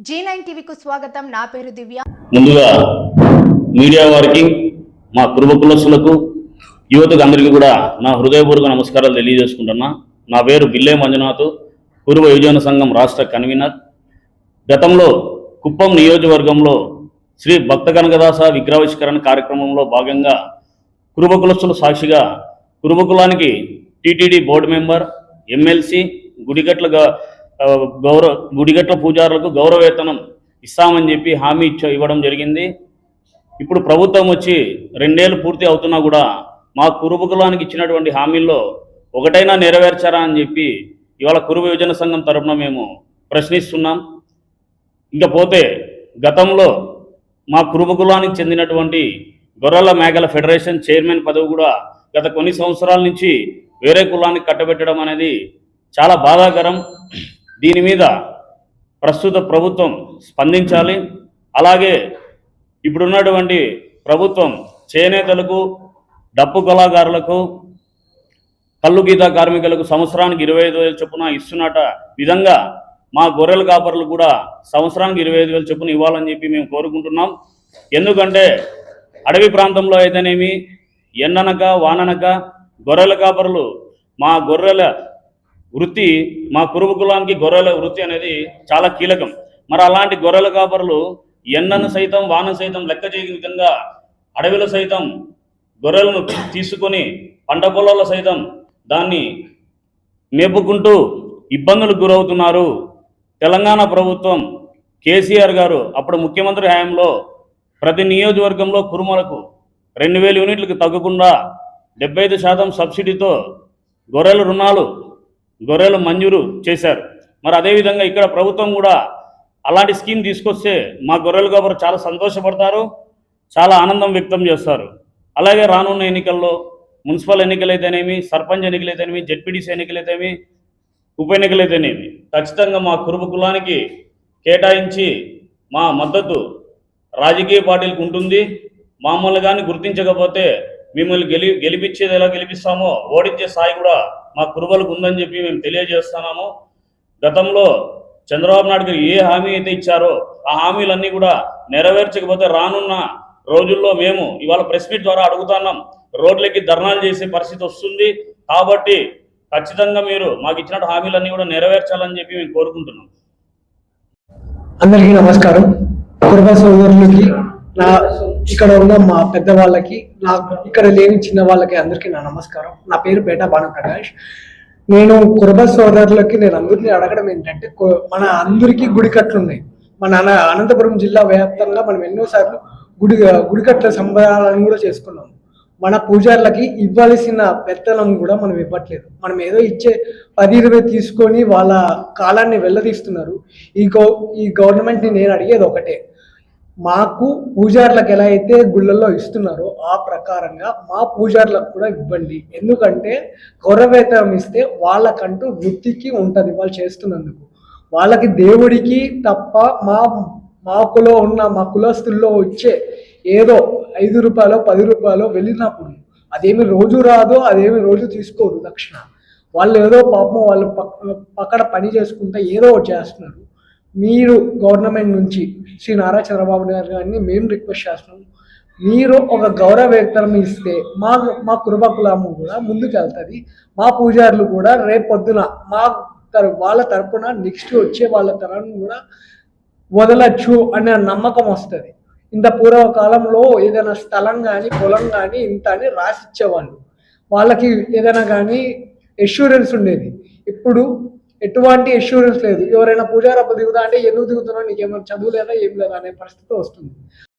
G9 టీవీకు స్వాగతం. నా పేరు దివ్య. ముందుగా మీడియా వారికి, మా కుటుంబ కులస్తులకు, యువతకు అందరికీ కూడా నా హృదయపూర్వక నమస్కారాలు తెలియజేసుకుంటున్నా. నా పేరు బిల్లే మంజునాథ్, పూర్వ యువజన సంఘం రాష్ట్ర కన్వీనర్. గతంలో కుప్పం నియోజకవర్గంలో శ్రీ భక్త కనకదాస విగ్రహావిష్కరణ కార్యక్రమంలో భాగంగా కుటుంబ కులస్తుల సాక్షిగా కుటుంబ కులానికి టీటీడీ బోర్డు మెంబర్, ఎమ్మెల్సీ, గుడిగట్ల పూజారులకు గౌరవవేతనం ఇస్తామని చెప్పి హామీ ఇవ్వడం జరిగింది. ఇప్పుడు ప్రభుత్వం వచ్చి 2 ఏళ్ళు పూర్తి అవుతున్నా కూడా మా కురుబ కులానికి ఇచ్చినటువంటి హామీల్లో ఒకటైనా నెరవేర్చారా అని చెప్పి ఇవాళ కురుబ యువజన సంఘం తరఫున మేము ప్రశ్నిస్తున్నాం. ఇంకపోతే గతంలో మా కురుబ కులానికి చెందినటువంటి గొర్రెల మేకల ఫెడరేషన్ చైర్మన్ పదవి కూడా గత కొన్ని సంవత్సరాల నుంచి వేరే కులానికి కట్టబెట్టడం అనేది చాలా బాధాకరం. దీని మీద ప్రస్తుత ప్రభుత్వం స్పందించాలి. అలాగే ఇప్పుడున్నటువంటి ప్రభుత్వం చేనేతలకు, డప్పు కళాకారులకు, కల్లు గీత కార్మికులకు సంవత్సరానికి 25,000 చొప్పున ఇస్తున్నట విధంగా మా గొర్రెల కాపరులు కూడా సంవత్సరానికి 25,000 చొప్పున ఇవ్వాలని చెప్పి మేము కోరుకుంటున్నాం. ఎందుకంటే అడవి ప్రాంతంలో అయితేనేమి, ఎండనక వాననక గొర్రెల కాపరులు మా గొర్రెల వృత్తి, మా కురుబ కులానికి గొర్రెల వృత్తి అనేది చాలా కీలకం. మరి అలాంటి గొర్రెల కాపరులు ఎండను సైతం వాన సైతం లెక్క చేయని విధంగా అడవిలో సైతం గొర్రెలను తీసుకొని పంట పొలాల్లో సైతం దాన్ని మేపుకుంటూ ఇబ్బందులకు గురవుతున్నారు. తెలంగాణ ప్రభుత్వం కేసీఆర్ గారు అప్పుడు ముఖ్యమంత్రి హయాంలో ప్రతి నియోజకవర్గంలో కురుమలకు 2,000 యూనిట్లకు తగ్గకుండా 75% సబ్సిడీతో గొర్రెలు మంజూరు చేశారు. మరి అదేవిధంగా ఇక్కడ ప్రభుత్వం కూడా అలాంటి స్కీమ్ తీసుకొస్తే మా గొర్రెల కాపరు చాలా సంతోషపడతారు, చాలా ఆనందం వ్యక్తం చేస్తారు. అలాగే రానున్న ఎన్నికల్లో మున్సిపల్ ఎన్నికలైతేనేమి, సర్పంచ్ ఎన్నికలైతేనేమి, జెడ్పీటీసీ ఎన్నికలైతేనేమి, ఉప ఎన్నికలైతేనేమి ఖచ్చితంగా మా కురుబ కులానికి కేటాయించి మా మద్దతు రాజకీయ పార్టీలకు ఉంటుంది. మమ్మల్ని కానీ గుర్తించకపోతే మిమ్మల్ని గెలిపించేది ఎలా గెలిపిస్తామో ఓడించే స్థాయి కూడా మా కురుబలకు ఉందని చెప్పి మేము తెలియజేస్తున్నాము. గతంలో చంద్రబాబు నాయుడు గారు ఏ హామీ అయితే ఇచ్చారో ఆ హామీలన్నీ కూడా నెరవేర్చకపోతే రానున్న రోజుల్లో మేము ఇవాళ ప్రెస్ మీట్ ద్వారా అడుగుతున్నాం, రోడ్లకి ధర్నాలు చేసే పరిస్థితి వస్తుంది. కాబట్టి ఖచ్చితంగా మీరు మాకు ఇచ్చిన హామీలన్నీ కూడా నెరవేర్చాలని చెప్పి మేము కోరుకుంటున్నాం. అందరికీ నమస్కారం. కురుబ సోదరులకి, ఇక్కడ ఉన్న మా పెద్దవాళ్ళకి, ఇక్కడ లేని చిన్న వాళ్ళకి అందరికీ నా నమస్కారం. నా పేరు పేట భానుప్రకాష్. నేను కురుబ సోదరులకి అందరినీ అడగడం ఏంటంటే, మన అందరికీ గుడికట్లు ఉన్నాయి. మన అనంతపురం జిల్లా వ్యాప్తంగా మనం ఎన్నోసార్లు గుడికట్ల సంబరాలను కూడా చేసుకున్నాం. మన పూజార్లకి ఇవ్వాల్సిన పెత్తనం కూడా మనం ఇవ్వట్లేదు. మనం ఏదో ఇచ్చే 10-20 తీసుకొని వాళ్ళ కాలాన్ని వెళ్ళదీస్తున్నారు. ఈ గవర్నమెంట్ని నేను అడిగేది ఒకటే, మాకు పూజార్లకు ఎలా అయితే గుళ్ళల్లో ఇస్తున్నారో ఆ ప్రకారంగా మా పూజార్లకు కూడా ఇవ్వండి. ఎందుకంటే గౌరవవేతనం ఇస్తే వాళ్ళకంటూ వృత్తికి ఉంటుంది, వాళ్ళు చేస్తున్నందుకు. వాళ్ళకి దేవుడికి తప్ప మాకులో ఉన్న మా కులస్తుల్లో వచ్చే ఏదో 5 రూపాయలు 10 రూపాయలు వెళ్ళినప్పుడు అదేమి రోజు రాదు, అదేమి రోజు తీసుకోరు దక్షిణ. వాళ్ళు ఏదో పాపం వాళ్ళు పక్కన పని చేసుకుంటే ఏదో చేస్తున్నారు. మీరు గవర్నమెంట్ నుంచి శ్రీ నారా చంద్రబాబు నాయుడు గారిని మేము రిక్వెస్ట్ చేస్తున్నాం, మీరు ఒక గౌరవ వేతనం ఇస్తే మా కురుబ కులము కూడా ముందుకు వెళ్తుంది. మా పూజారులు కూడా రేపొద్దున వాళ్ళ తరపున నెక్స్ట్ వచ్చే వాళ్ళ తరాన్ని కూడా వదలచ్చు అనే నమ్మకం వస్తుంది. ఇంత పూర్వకాలంలో ఏదైనా స్థలం కానీ పొలం కానీ ఇంత అని రాసిచ్చేవాళ్ళు, వాళ్ళకి ఏదైనా కానీ ఎష్యూరెన్స్ ఉండేది. ఇప్పుడు ఎటువంటి ఎష్యూరెన్స్ లేదు. ఎవరైనా పూజారప్ప దిగుతా అంటే ఎందుకు దిగుతున్నావు, నీకేమైనా చదువు లేదా ఏం లేదా అనే పరిస్థితి వస్తుంది.